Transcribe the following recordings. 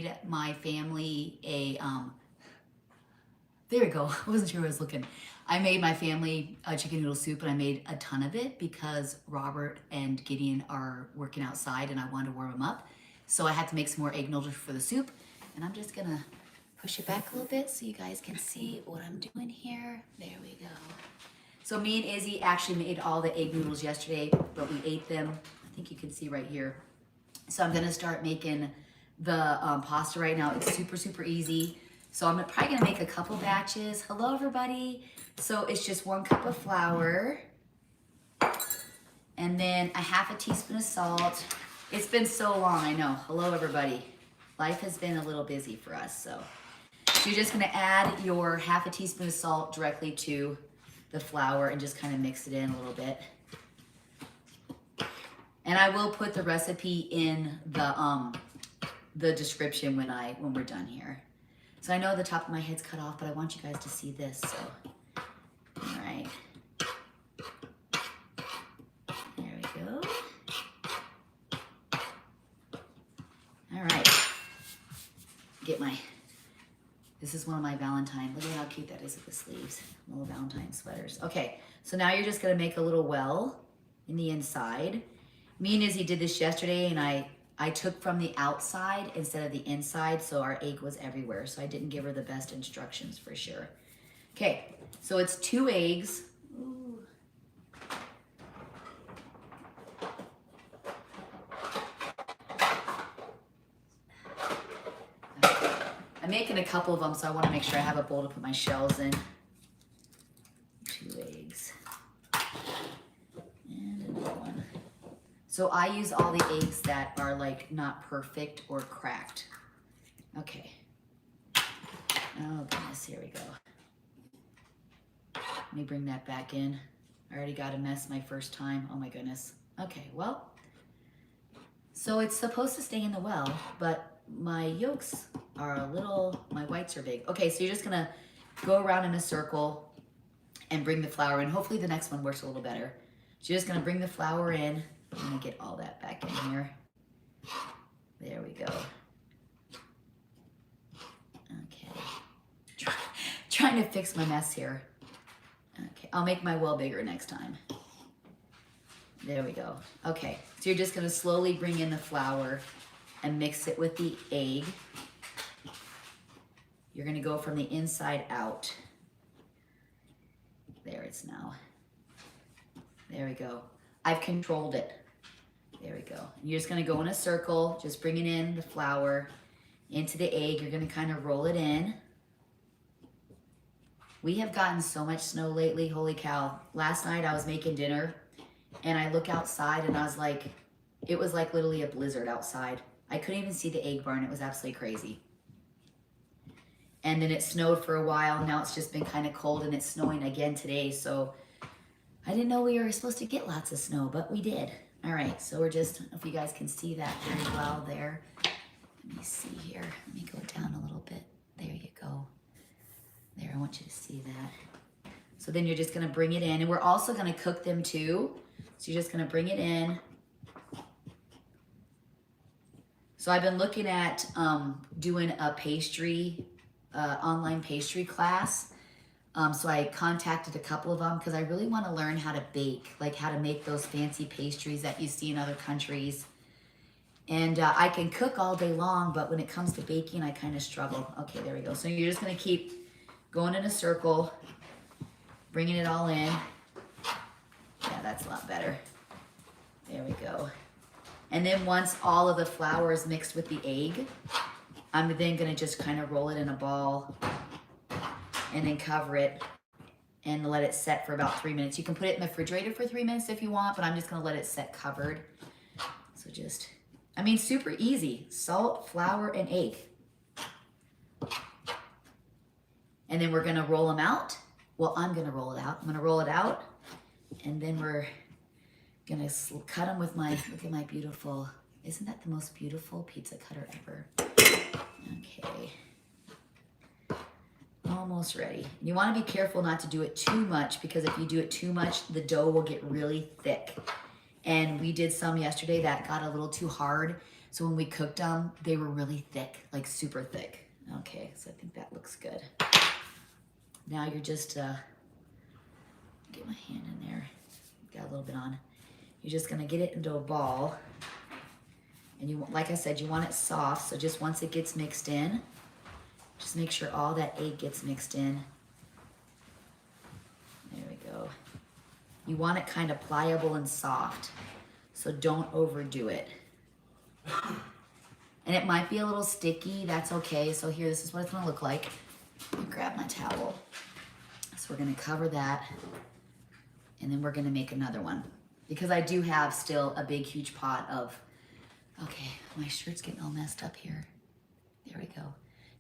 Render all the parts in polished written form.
made my family a, there we go. I wasn't sure where I was looking. I made my family a chicken noodle soup, and I made a ton of it because Robert and Gideon are working outside and I wanted to warm them up. So I had to make some more egg noodles for the soup, and I'm just gonna push it back a little bit so you guys can see what I'm doing here. There we go. So me and Izzy actually made all the egg noodles yesterday, but we ate them. I think you can see right here. So I'm gonna start making the pasta right now. It's super, super easy. So I'm probably gonna make a couple batches. Hello, everybody. So it's just 1 cup of flour and then a half a teaspoon of salt. It's been so long, I know. Hello, everybody. Life has been a little busy for us, so you're just gonna add your half a teaspoon of salt directly to the flour and just kind of mix it in a little bit. And I will put the recipe in the description when we're done here. So I know the top of my head's cut off, but I want you guys to see this. So, all right. There we go. All right. Get my, this is one of my Valentine. Look at how cute that is with the sleeves. Little Valentine sweaters. Okay, so now you're just gonna make a little well in the inside. Me and Izzy did this yesterday, and I took from the outside instead of the inside, so our egg was everywhere. So I didn't give her the best instructions for sure. Okay, so it's 2 eggs. Ooh. I'm making a couple of them, so I want to make sure I have a bowl to put my shells in. 2 eggs. And another one. So I use all the eggs that are like not perfect or cracked. Okay. Oh goodness, here we go. Let me bring that back in. I already got a mess my first time. Oh my goodness. Okay, well, so it's supposed to stay in the well, but my yolks are a little, my whites are big. Okay, so you're just gonna go around in a circle and bring the flour in. Hopefully the next one works a little better. So you're just gonna bring the flour in. I'm gonna get all that back in here. There we go. Okay. Trying to fix my mess here. Okay, I'll make my well bigger next time. There we go. Okay, so you're just gonna slowly bring in the flour and mix it with the egg. You're gonna go from the inside out. There it's now. There we go. I've controlled it. There we go. You're just gonna go in a circle, just bringing in the flour into the egg. You're gonna kind of roll it in. We have gotten so much snow lately, holy cow. Last night I was making dinner and I look outside and I was like, it was like literally a blizzard outside. I couldn't even see the egg barn. It was absolutely crazy. And then it snowed for a while. Now it's just been kind of cold and it's snowing again today. So I didn't know we were supposed to get lots of snow, but we did. All right, so we're just, if you guys can see that very well there. Let me see here. Let me go down a little bit. There you go. There, I want you to see that. So then you're just gonna bring it in, and we're also gonna cook them too. So you're just gonna bring it in. So I've been looking at doing a pastry, online pastry class. So I contacted a couple of them because I really want to learn how to bake, like how to make those fancy pastries that you see in other countries. And I can cook all day long, but when it comes to baking, I kind of struggle. Okay, there we go. So you're just going to keep going in a circle, bringing it all in. Yeah, that's a lot better. There we go. And then once all of the flour is mixed with the egg, I'm then going to just kind of roll it in a ball and then cover it and let it set for about 3 minutes. You can put it in the refrigerator for 3 minutes if you want, but I'm just gonna let it set covered. So just, I mean, super easy. Salt, flour, and egg. And then we're gonna roll them out. Well, I'm gonna roll it out. I'm gonna roll it out, and then we're gonna cut them with my, look at my beautiful, isn't that the most beautiful pizza cutter ever? Okay. Almost ready. You want to be careful not to do it too much, because if you do it too much, the dough will get really thick. And we did some yesterday that got a little too hard. So when we cooked them, they were really thick, like super thick. Okay, so I think that looks good. Now you're just, get my hand in there. Got a little bit on. You're just gonna get it into a ball. And you, like I said, you want it soft. So just once it gets mixed in, just make sure all that egg gets mixed in. There we go. You want it kind of pliable and soft. So don't overdo it. And it might be a little sticky, that's okay. So here, this is what it's gonna look like. Let me grab my towel. So we're gonna cover that, and then we're gonna make another one. Because I do have still a big, huge pot of, okay, my shirt's getting all messed up here. There we go.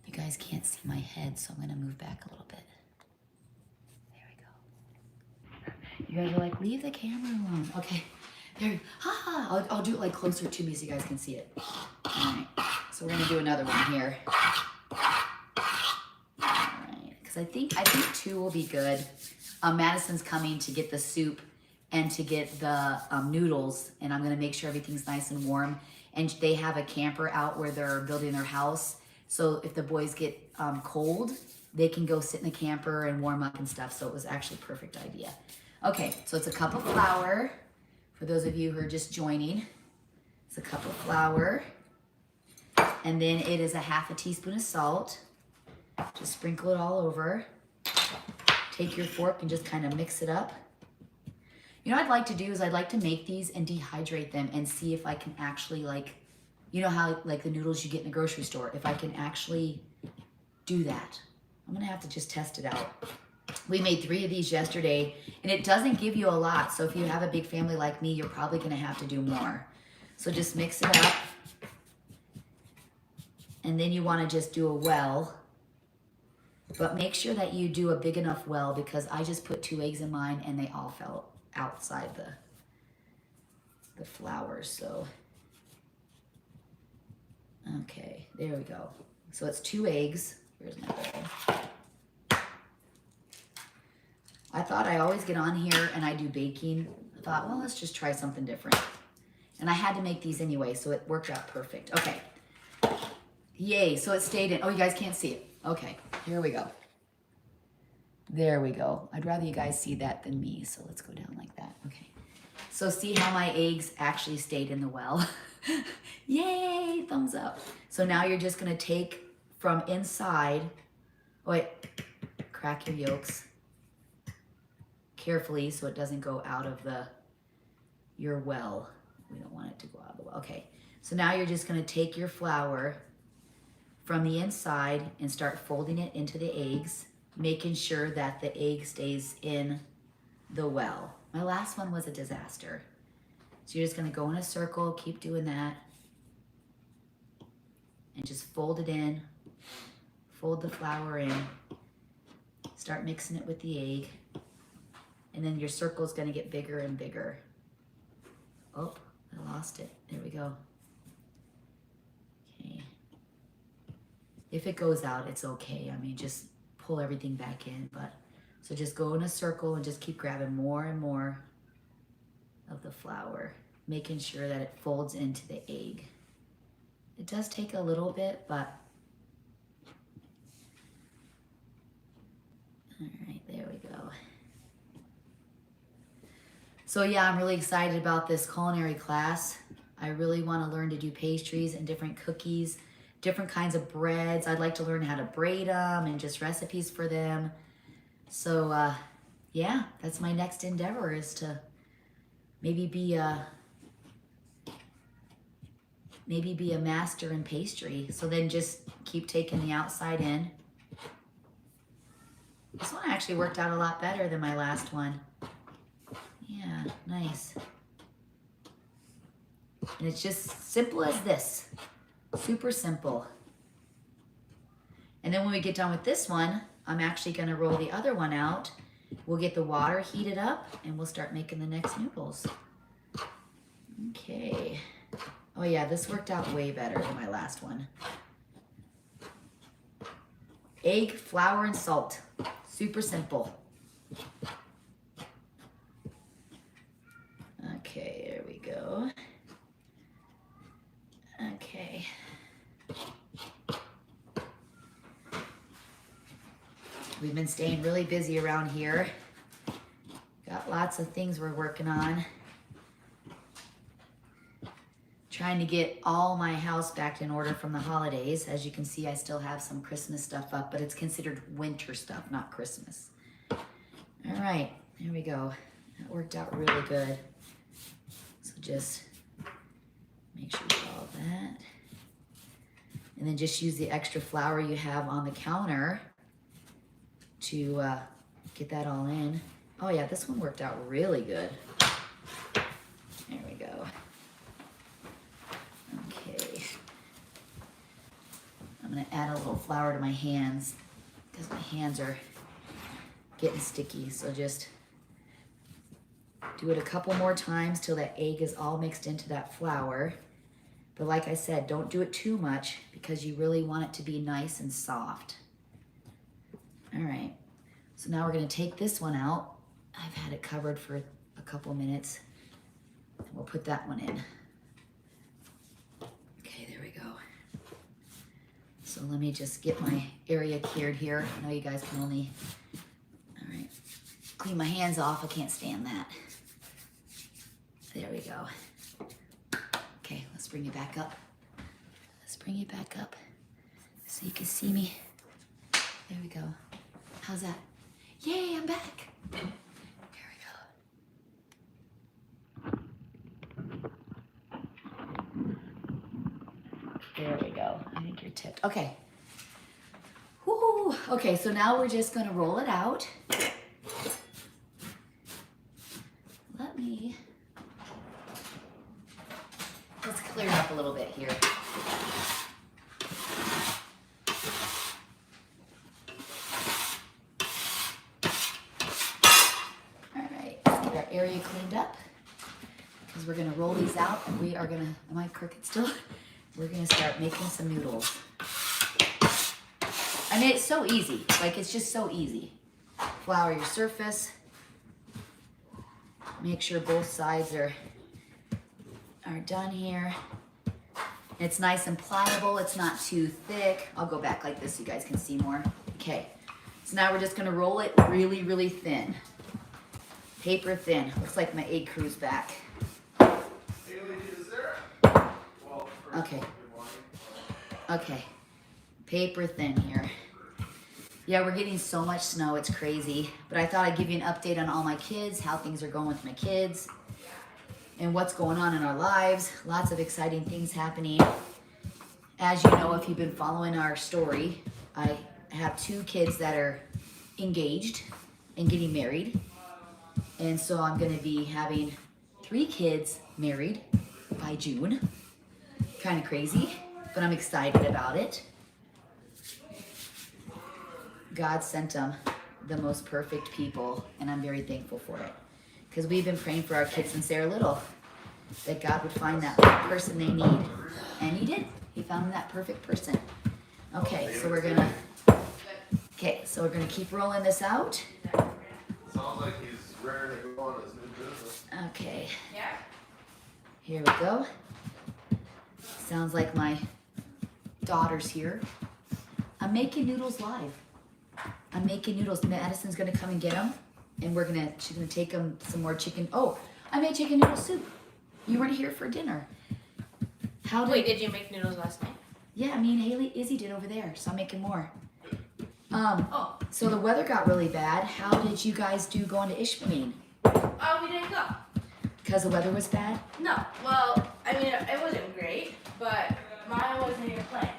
You guys can't see my head, so I'm gonna move back a little bit. There we go. You guys are like, leave the camera alone. Okay, there, I'll do it like closer to me so you guys can see it. All right, so we're gonna do another one here. All right, because I think 2 will be good. Madison's coming to get the soup and to get the noodles, and I'm gonna make sure everything's nice and warm. And they have a camper out where they're building their house. So if the boys get cold, they can go sit in the camper and warm up and stuff. So it was actually a perfect idea. Okay, so it's a cup of flour. For those of you who are just joining, it's a cup of flour. And then it is a half a teaspoon of salt. Just sprinkle it all over. Take your fork and just kind of mix it up. You know what I'd like to do is I'd like to make these and dehydrate them and see if I can actually, like, you know how like the noodles you get in the grocery store, if I can actually do that. I'm gonna have to just test it out. We made 3 of these yesterday, and it doesn't give you a lot. So if you have a big family like me, you're probably gonna have to do more. So just mix it up. And then you wanna just do a well. But make sure that you do a big enough well, because I just put 2 eggs in mine and they all fell outside the flour. So, okay, there we go. So it's 2 eggs. Here's my bowl. I thought I always get on here and I do baking. I thought, well, let's just try something different. And I had to make these anyway, so it worked out perfect. Okay. Yay, so it stayed in. Oh, you guys can't see it. Okay, here we go. There we go. I'd rather you guys see that than me, so let's go down like that. Okay. So see how my eggs actually stayed in the well? Yay, thumbs up. So now you're just gonna take from inside, oh wait, crack your yolks carefully so it doesn't go out of your well. We don't want it to go out of the well. Okay, so now you're just gonna take your flour from the inside and start folding it into the eggs, making sure that the egg stays in the well. My last one was a disaster. So you're just gonna go in a circle, keep doing that, and just fold it in, fold the flour in, start mixing it with the egg, and then your circle's gonna get bigger and bigger. Oh, I lost it. There we go. Okay. If it goes out, it's okay. I mean, just pull everything back in. But so just go in a circle and just keep grabbing more and more of the flour, making sure that it folds into the egg. It does take a little bit, but all right, there we go. So yeah, I'm really excited about this culinary class. I really want to learn to do pastries and different cookies, different kinds of breads. I'd like to learn how to braid them and just recipes for them. So yeah, that's my next endeavor, is to maybe be a master in pastry. So then just keep taking the outside in. This one actually worked out a lot better than my last one. Yeah, nice. And it's just simple as this. Super simple. And then when we get done with this one, I'm actually gonna roll the other one out. We'll get the water heated up and we'll start making the next noodles. Okay. Oh yeah, this worked out way better than my last one. Egg, flour, and salt. Super simple. Okay, there we go. Okay. We've been staying really busy around here. Got lots of things we're working on. Trying to get all my house back in order from the holidays. As you can see, I still have some Christmas stuff up, but it's considered winter stuff, not Christmas. All right, there we go. That worked out really good. So just make sure you do all that. And then just use the extra flour you have on the counter to get that all in. Oh yeah, this one worked out really good. There we go. Okay. I'm gonna add a little flour to my hands because my hands are getting sticky. So just do it a couple more times till that egg is all mixed into that flour. But like I said, don't do it too much because you really want it to be nice and soft. All right, so now we're gonna take this one out. I've had it covered for a couple minutes. And we'll put that one in. Okay, there we go. So let me just get my area cleared here. I know you guys can only, all right, clean my hands off. I can't stand that. There we go. Okay, let's bring it back up. Let's bring it back up so you can see me. There we go. How's that? Yay, I'm back. There we go. There we go. I think you're tipped. Okay. Woo. Okay, so now we're just gonna roll it out. Let's clear it up a little bit here. All right, let's get our area cleaned up because we're gonna roll these out and we are gonna, am I crooked still? We're gonna start making some noodles. I mean, it's so easy. Like, it's just so easy. Flour your surface. Make sure both sides are done here. It's nice and pliable. It's not too thick. I'll go back like this so you guys can see more. Okay, so now we're just gonna roll it really, really thin. Paper thin. Looks like my egg crew's back. Okay. Okay. Paper thin here. Yeah, we're getting so much snow, it's crazy. But I thought I'd give you an update on all my kids, how things are going with my kids, and what's going on in our lives. Lots of exciting things happening. As you know, if you've been following our story, I have 2 kids that are engaged and getting married. And so I'm gonna be having 3 kids married by June. Kind of crazy, but I'm excited about it. God sent them the most perfect people, and I'm very thankful for it. Because we've been praying for our kids since they were little, that God would find that person they need. And he did. He found that perfect person. Okay, so we're gonna keep rolling this out. Sounds like he's raring to go on his new business. Okay. Here we go. Sounds like my daughter's here. I'm making noodles live. I'm making noodles. Madison's gonna come and get them, and she's gonna take them some more chicken. Oh, I made chicken noodle soup. You weren't here for dinner. Wait, did you make noodles last night? Yeah, me and Izzy did over there, so I'm making more. Oh. So the weather got really bad. How did you guys do going to Ishmael? Oh, we didn't go. Because the weather was bad? No. Well, I mean, it wasn't great, but Maya wasn't even playing.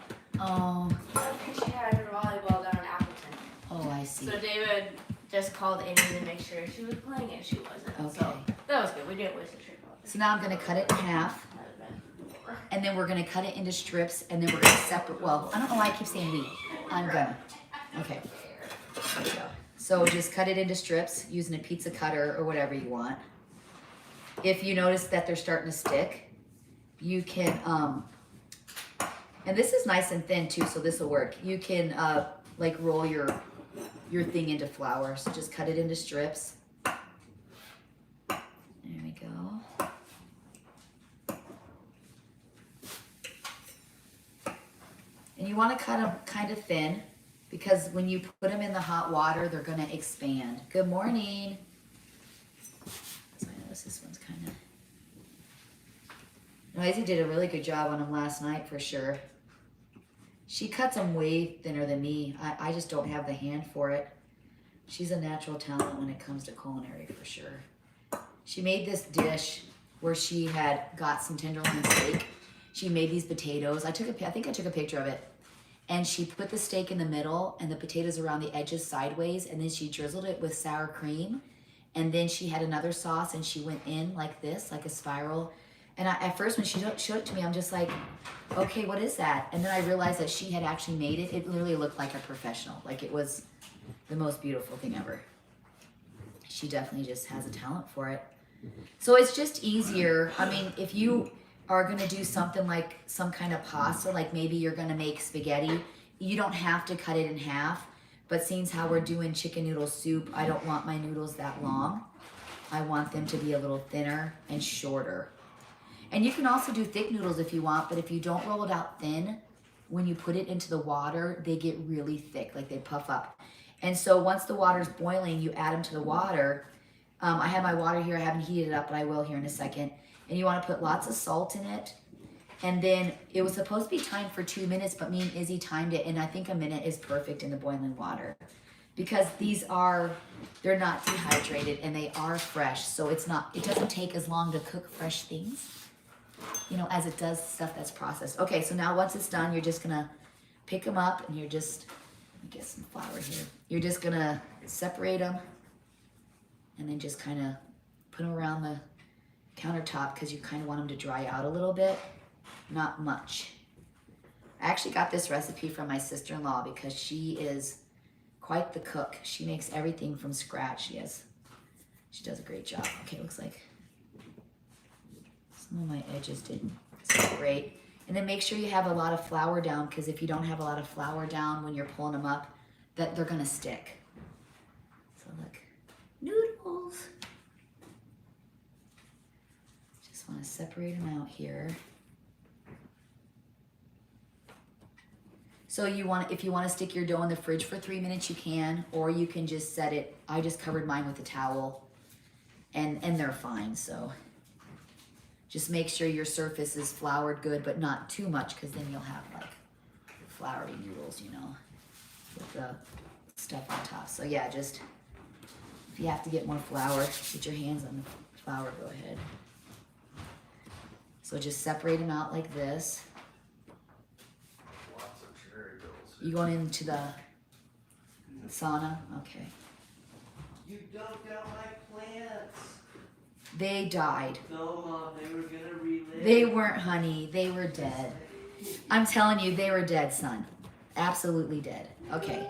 Oh. I think she had her volleyball down in Appleton. Oh, I see. So David just called Amy to make sure she was playing, and she wasn't. Okay. So that was good. We didn't waste a trip. So now I'm going to cut it in half. And then we're going to cut it into strips, and then we're going to separate. Well, I don't know why I keep saying we. I'm gonna. Okay. There we go. So just cut it into strips using a pizza cutter or whatever you want. If you notice that they're starting to stick, you can, and this is nice and thin too, so this will work. You can like roll your thing into flour. So just cut it into strips. There we go. And you want to cut them kind of thin because when you put them in the hot water, they're gonna expand. Good morning. So I noticed this one's kind of. Izzy did a really good job on them last night for sure. She cuts them way thinner than me. I just don't have the hand for it. She's a natural talent when it comes to culinary for sure. She made this dish where she had got some tenderloin steak. She made these potatoes. I think I took a picture of it. And she put the steak in the middle and the potatoes around the edges sideways. And then she drizzled it with sour cream. And then she had another sauce and she went in like this, like a spiral. And at first when she showed it to me, I'm just like, okay, what is that? And then I realized that she had actually made it. It literally looked like a professional. Like it was the most beautiful thing ever. She definitely just has a talent for it. So it's just easier. I mean, if you are going to do something like some kind of pasta, like maybe you're going to make spaghetti, you don't have to cut it in half. But seeing how we're doing chicken noodle soup, I don't want my noodles that long. I want them to be a little thinner and shorter. And you can also do thick noodles if you want, but if you don't roll it out thin, when you put it into the water, they get really thick, like they puff up. And so once the water's boiling, you add them to the water. I have my water here. I haven't heated it up, but I will here in a second. And you want to put lots of salt in it. And then it was supposed to be timed for 2 minutes, but me and Izzy timed it. And I think a minute is perfect in the boiling water. Because they're not dehydrated and they are fresh. So it doesn't take as long to cook fresh things, as it does stuff that's processed. Okay, so now once it's done, you're just gonna pick them up and let me get some flour here. You're just gonna separate them and then just kind of put them around the countertop because you kind of want them to dry out a little bit, not much. I actually got this recipe from my sister-in-law because she is quite the cook. She makes everything from scratch. She does a great job. Okay, looks like some of my edges didn't separate. And then make sure you have a lot of flour down, because if you don't have a lot of flour down when you're pulling them up, that they're gonna stick. So look, noodles. Just want to separate them out here. So if you want to stick your dough in the fridge for 3 minutes, you can, or you can just set it. I just covered mine with a towel, and they're fine. So just make sure your surface is floured good, but not too much, because then you'll have like floury noodles, with the stuff on top. So yeah, just if you have to get more flour, get your hands on the flour, go ahead. So just separate them out like this. Lots of cherry bills. You going into the sauna? Okay. You dumped out my plants. They died. No, Mom, they were gonna relive. They weren't, honey. They were dead. I'm telling you, they were dead, son. Absolutely dead. Okay.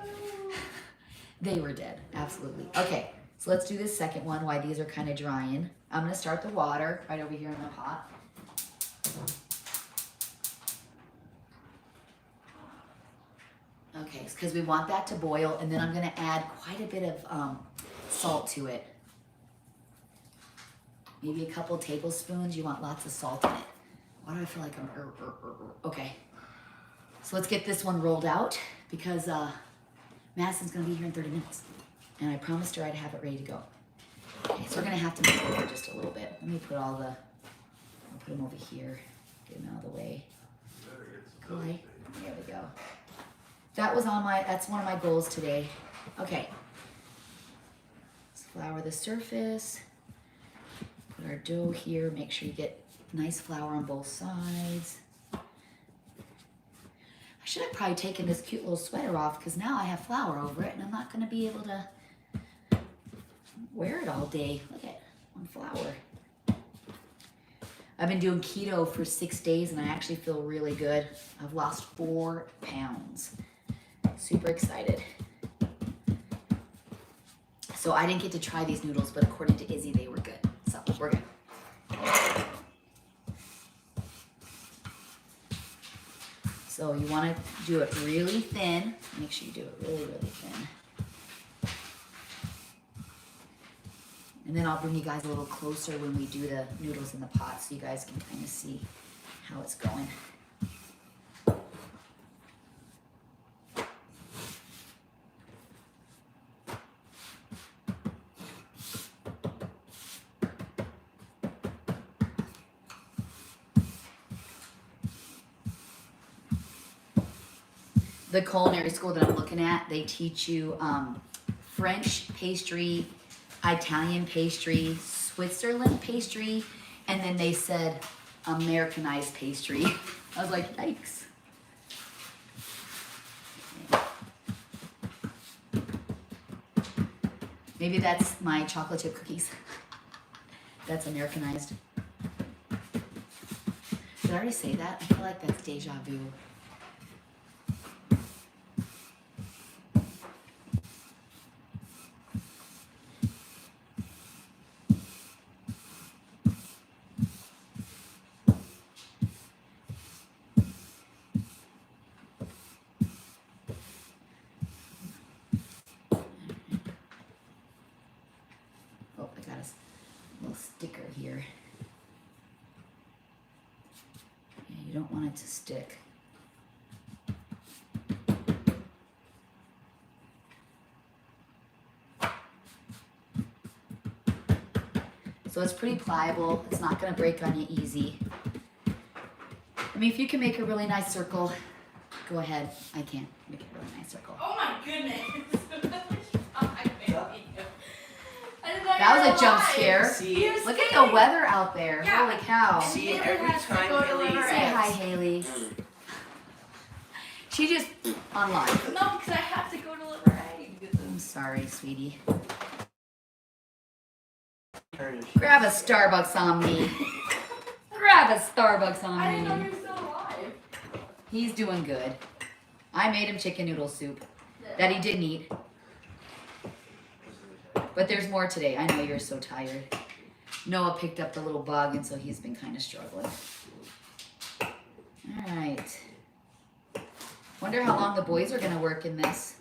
They were dead. Absolutely. Okay. So let's do this second one while these are kind of drying. I'm going to start the water right over here in the pot. Okay, because we want that to boil, and then I'm going to add quite a bit of salt to it. Maybe a couple tablespoons. You want lots of salt in it. Why do I feel like I'm... Okay. So let's get this one rolled out, because Madison's going to be here in 30 minutes. And I promised her I'd have it ready to go. Okay, so we're going to have to move over just a little bit. Let me put I'll put them over here. Get them out of the way. Okay, there we go. That's one of my goals today. Okay. Let's flour the surface. Put our dough here. Make sure you get nice flour on both sides. I should have probably taken this cute little sweater off, because now I have flour over it and I'm not going to be able to wear it all day. Look at on flour. I've been doing keto for 6 days and I actually feel really good. I've lost 4 pounds. Super excited. So I didn't get to try these noodles, but according to Izzy, they were good. So we're good. So you want to do it really thin. Make sure you do it really, really thin. And then I'll bring you guys a little closer when we do the noodles in the pot, so you guys can kind of see how it's going. the culinary school that I'm looking at, they teach you French pastry, Italian pastry, Switzerland pastry, and then they said Americanized pastry. I was like, yikes. Maybe that's my chocolate chip cookies. That's Americanized. Did I already say that? I feel like that's deja vu. Oh, I got a little sticker here. Yeah, you don't want it to stick. So it's pretty pliable. It's not going to break on you easy. I mean, if you can make a really nice circle, go ahead. I can't make a really nice circle. Oh my goodness. That was a jump scare. See, Look at the weather out there. Yeah. Holy cow. see, Haley every has to time go to Haley Liver Say Eggs. hi, Haley. She just on live. No, because I have to go to Liver Eggs. I'm sorry, sweetie. turn, Grab a Starbucks on me. Grab a Starbucks I didn't know on you me. were still alive. He's doing good. I made him chicken noodle soup that he didn't eat. But there's more today. I know you're so tired. Noah picked up the little bug, and so he's been kind of struggling. All right. Wonder how long the boys are going to work in this.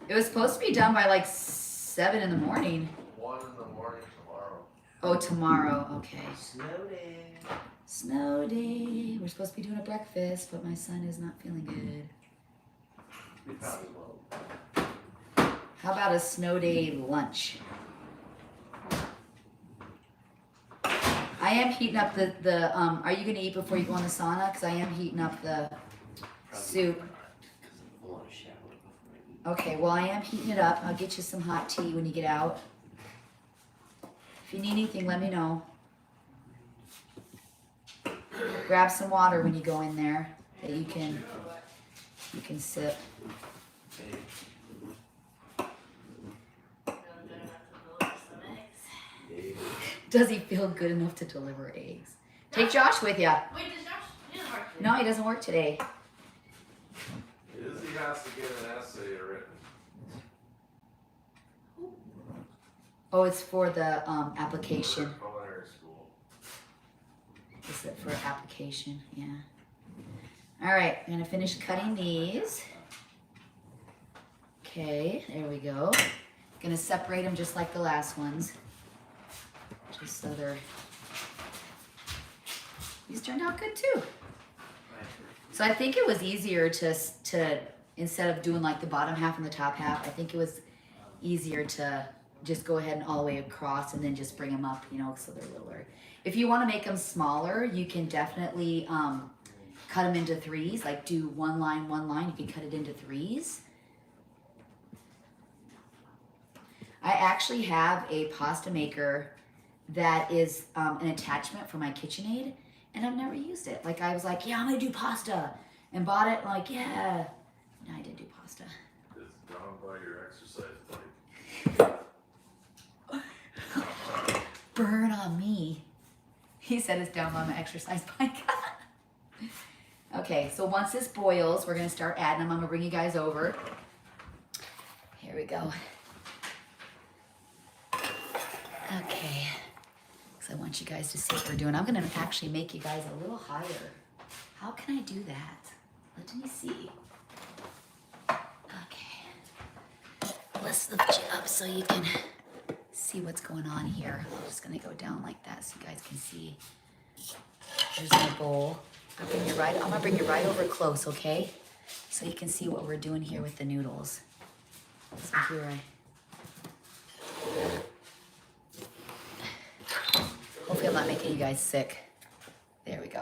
It was supposed to be done by like 7 in the morning. 1 in the morning tomorrow. Oh, tomorrow. Okay. snow day. Snow day. We're supposed to be doing a breakfast, but my son is not feeling good. We probably won't. How about a snow day lunch? I am heating up the are you gonna eat before you go in the sauna? Because I am heating up the soup. Because I want to shower before I eat. Okay, well I am heating it up. I'll get you some hot tea when you get out. If you need anything, let me know. Grab some water when you go in there that you can sip. Does he feel good enough to deliver eggs? Take Josh with you. Wait, does Josh? He doesn't work today. No, he doesn't work today. Izzy has to get an essay written. Oh, it's for the application. For culinary school. Is it for application? Yeah. All right, I'm gonna finish cutting these. Okay, there we go. Gonna separate them just like the last ones. Just so they're. These turned out good too. So I think it was easier to instead of doing like the bottom half and the top half, I think it was easier to just go ahead and all the way across and then just bring them up, you know, so they're littler. If you want to make them smaller, you can definitely cut them into threes, like do one line, you can cut it into threes. I actually have a pasta maker that is an attachment for my KitchenAid, and I've never used it. Like I was like, yeah, I'm gonna do pasta, and bought it. Like, yeah, no, I didn't do pasta. It's down by your exercise bike. Burn on me. He said it's down by my exercise bike. Okay, so once this boils, we're gonna start adding them. I'm gonna bring you guys over. Here we go. Okay, so I want you guys to see what we're doing. I'm gonna actually make you guys a little higher. How can I do that? Let me see. Okay, let's lift you up so you can see what's going on here. I'm just gonna go down like that so you guys can see. There's my bowl. I'm gonna bring you right over close, okay? So you can see what we're doing here with the noodles. So here hopefully I'm not making you guys sick. There we go.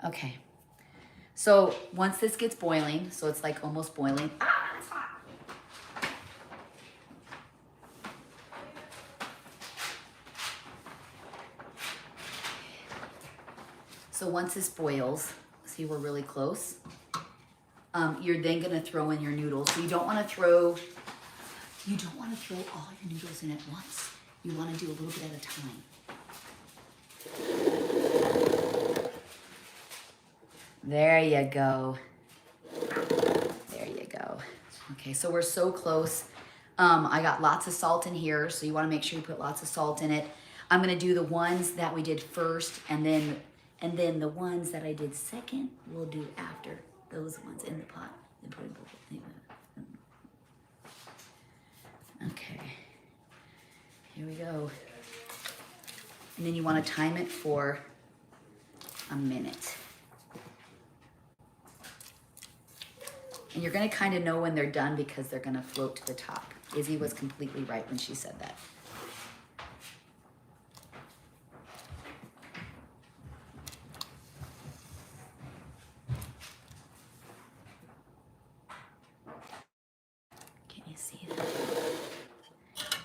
Okay. So once this gets boiling, so it's like almost boiling. Ah, it's hot. So once this boils, see we're really close. You're then gonna throw in your noodles. So you don't want to throw all your noodles in at once. You want to do a little bit at a time. There you go. There you go. Okay, so we're so close. I got lots of salt in here, so you want to make sure you put lots of salt in it. I'm gonna do the ones that we did first, and then the ones that I did second, we'll do after those ones in the pot. Okay, here we go. And then you want to time it for a minute. And you're going to kind of know when they're done because they're going to float to the top. Izzy was completely right when she said that. Can you see that?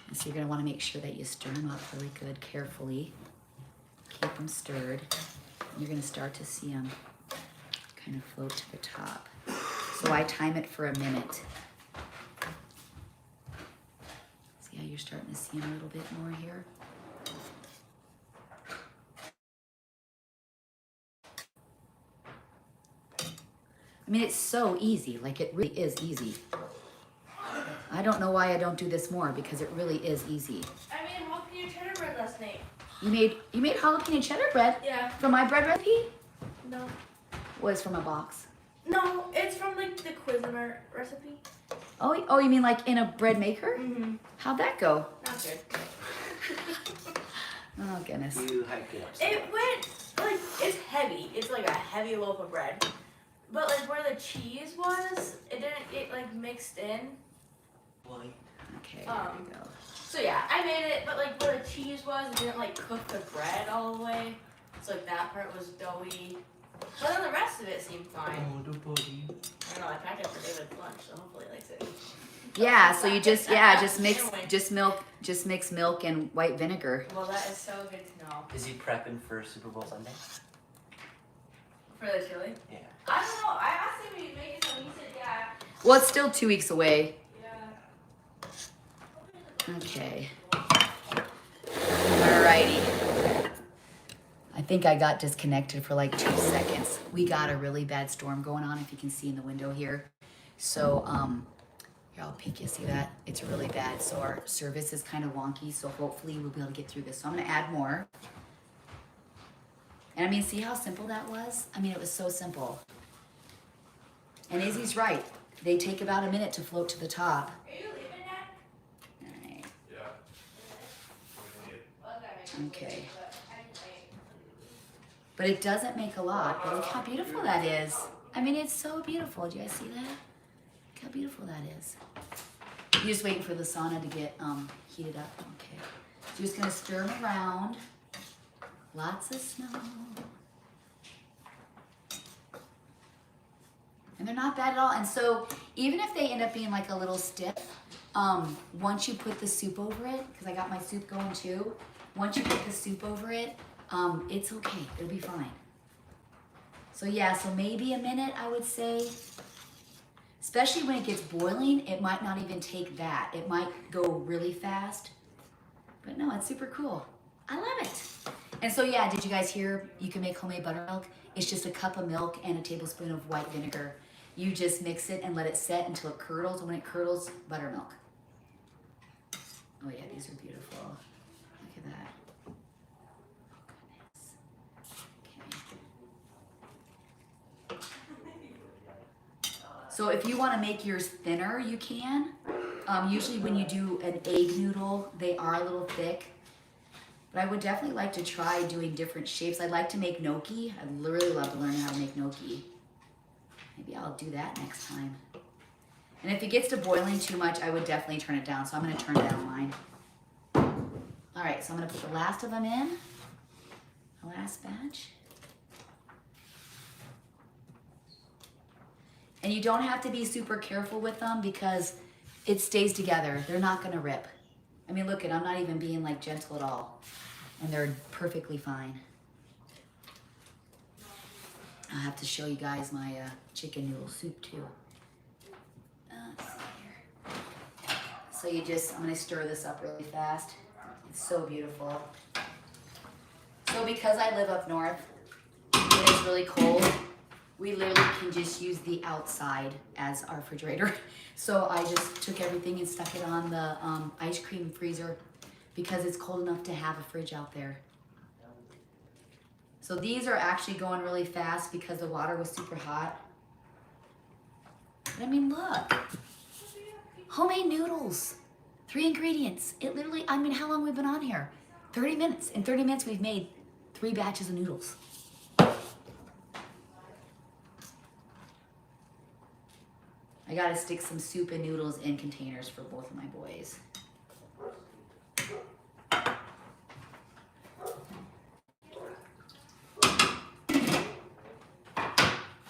And so you're going to want to make sure that you stir them up really good, carefully. Keep them stirred. And you're going to start to see them kind of float to the top. So I time it for a minute. See how you're starting to see them a little bit more here? I mean, it's so easy. Like, it really is easy. I don't know why I don't do this more because it really is easy. I made jalapeno cheddar bread last night. You made jalapeno cheddar bread? Yeah. From my bread recipe? No. Was from a box. No, it's from like the Cuisinart recipe. Oh, you mean like in a bread maker? Mm-hmm. How'd that go? Not good. Oh goodness. You hiked it up. It went like it's heavy. It's like a heavy loaf of bread. But like where the cheese was, it didn't get like mixed in. Boy. Okay, there we go. So yeah, I made it, but like where the cheese was, it didn't like cook the bread all the way. So like that part was doughy. But then the rest of it seemed fine. Oh, the body. I don't know, I packed it for David's lunch, so hopefully he likes it. Yeah, so you just mix milk and white vinegar. Well, that is so good to know. Is he prepping for Super Bowl Sunday? For the chili? Yeah. I don't know. I asked him if he'd make it, so he said yeah. Well, it's still 2 weeks away. Yeah. Okay. Alrighty. I think I got disconnected for like 2 seconds. We got a really bad storm going on, if you can see in the window here. So, here, I'll peek you, see that? It's really bad. So our service is kind of wonky, so hopefully we'll be able to get through this. So I'm gonna add more. And I mean, see how simple that was? I mean, it was so simple. And Izzy's right. They take about a minute to float to the top. Are you leaving that? Alright, Yeah. okay. But it doesn't make a lot. But look how beautiful that is. I mean, it's so beautiful. Do you guys see that? Look how beautiful that is. You're just waiting for the sauna to get heated up. Okay. So you're just gonna stir them around. Lots of snow. And they're not bad at all. And so even if they end up being like a little stiff, once you put the soup over it, because I got my soup going too, once you put the soup over it, it's okay. It'll be fine. So yeah, so maybe a minute, I would say. Especially when it gets boiling, it might not even take that. It might go really fast. But no, it's super cool. I love it. And so yeah, did you guys hear you can make homemade buttermilk? It's just a cup of milk and a tablespoon of white vinegar. You just mix it and let it set until it curdles. And when it curdles, buttermilk. Oh yeah, these are beautiful. Look at that. Oh goodness. Okay. So if you want to make yours thinner, you can. Usually when you do an egg noodle, they are a little thick. But I would definitely like to try doing different shapes. I'd like to make gnocchi. I'd really love to learn how to make gnocchi. Maybe I'll do that next time. And if it gets to boiling too much, I would definitely turn it down. So I'm going to turn down mine. All right, so I'm going to put the last of them in. The last batch. And you don't have to be super careful with them because it stays together. They're not gonna rip. I mean, look, I'm not even being like gentle at all. And they're perfectly fine. I'll have to show you guys my chicken noodle soup too. Let's see here. So you just, I'm gonna stir this up really fast. It's so beautiful. So because I live up north, when it's really cold, we literally can just use the outside as our refrigerator. So I just took everything and stuck it on the ice cream freezer because it's cold enough to have a fridge out there. So these are actually going really fast because the water was super hot. But I mean, look. Homemade noodles. 3 ingredients. It literally, I mean, how long have we been on here? 30 minutes. In 30 minutes, we've made 3 batches of noodles. I gotta stick some soup and noodles in containers for both of my boys.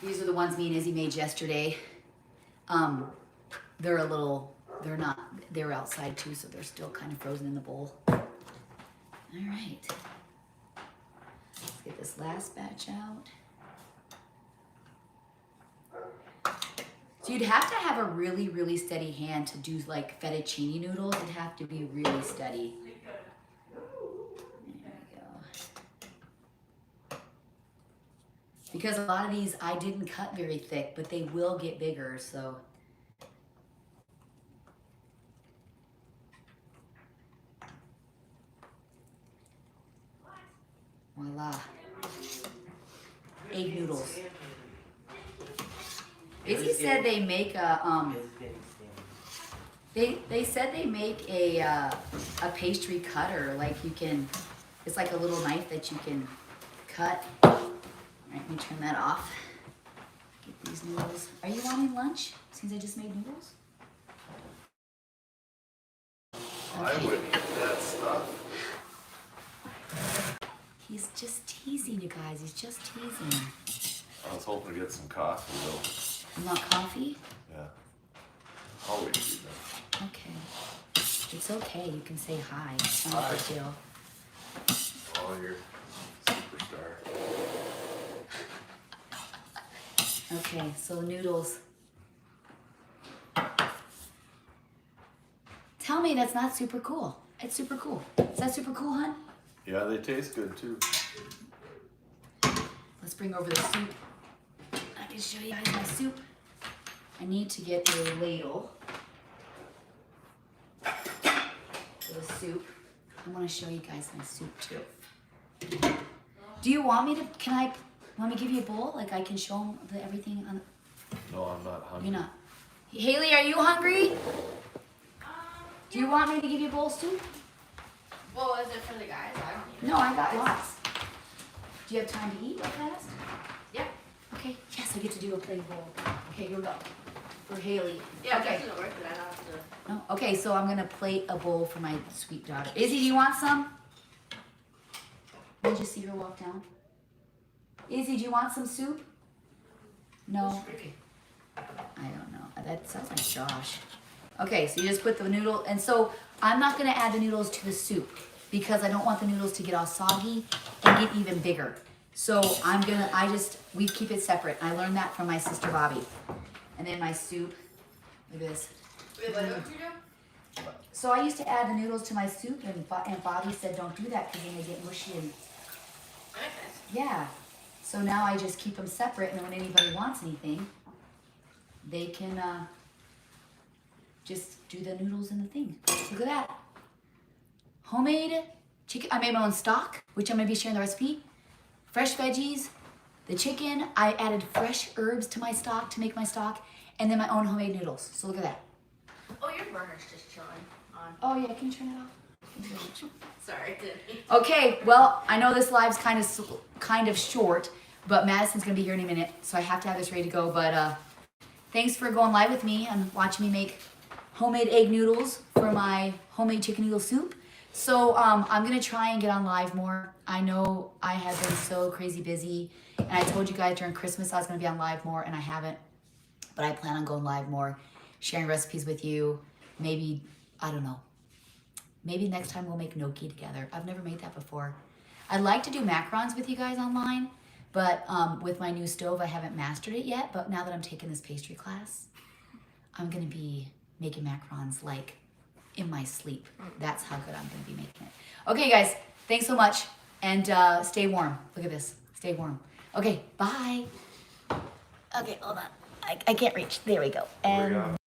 These are the ones me and Izzy made yesterday. They're a little, they're outside too, so they're still kind of frozen in the bowl. All right. Let's get this last batch out. So you'd have to have a really, really steady hand to do like fettuccine noodles. It'd have to be really steady. There we go. Because a lot of these I didn't cut very thick, but they will get bigger, so. Voila. Egg noodles. Izzy said they make a they said they make a pastry cutter, like you can, it's like a little knife that you can cut. All right, let me turn that off. Get these noodles. Are you wanting lunch since I just made noodles? I wouldn't eat that stuff. He's just teasing you guys. He's just teasing. I was hoping to get some coffee though. You want coffee? Yeah. Always do that. Okay. It's okay. You can say hi. It's not a big deal. Oh, you're a superstar. Okay, so noodles. Tell me that's not super cool. It's super cool. Is that super cool, hon? Yeah, they taste good too. Let's bring over the soup. I can show you guys my soup. I need to get a ladle for the soup. I want to show you guys my soup too. Do you want me to, want me to give you a bowl? Like I can show them everything on. No, I'm not hungry. You're not. Haley, are you hungry? Do you want me to give you a bowl of soup? Well, is it for the guys? I don't need it. No, I got lots. Do you have time to eat real fast? Yeah. Okay. Yes, I get to do a plain bowl. Okay, here we go. For Haley. Yeah, Okay. if it doesn't work, then I don't have to. No? Okay, so I'm gonna plate a bowl for my sweet daughter. Izzy, do you want some? Did you see her walk down? Izzy, do you want some soup? No? Okay. I don't know. That sounds like Josh. Okay, so you just put the noodle, and so I'm not gonna add the noodles to the soup because I don't want the noodles to get all soggy and get even bigger. So we keep it separate. I learned that from my sister Bobby. And then my soup, look at this. Wait, what did you do? So I used to add the noodles to my soup, and Bobby said don't do that because then they get mushy and yeah. So now I just keep them separate, and then when anybody wants anything, they can just do the noodles in the thing. Look at that. Homemade chicken. I made my own stock, which I'm gonna be sharing the recipe. Fresh veggies, the chicken. I added fresh herbs to my stock to make my stock, and then my own homemade noodles. So look at that. Oh, your burner's just chilling on. Oh yeah, can you turn it off? Sorry, didn't mean. Okay, well, I know this live's kind of short, but Madison's gonna be here in a minute, so I have to have this ready to go. But thanks for going live with me and watching me make homemade egg noodles for my homemade chicken noodle soup. So I'm gonna try and get on live more. I know I have been so crazy busy, and I told you guys during Christmas I was gonna be on live more, and I haven't. But I plan on going live more, sharing recipes with you. Maybe, I don't know. Maybe next time we'll make gnocchi together. I've never made that before. I'd like to do macarons with you guys online, but with my new stove, I haven't mastered it yet. But now that I'm taking this pastry class, I'm gonna be making macarons like in my sleep. That's how good I'm gonna be making it. Okay, guys, thanks so much, and stay warm. Look at this, stay warm. Okay, bye. Okay, hold on. I can't reach. There we go. And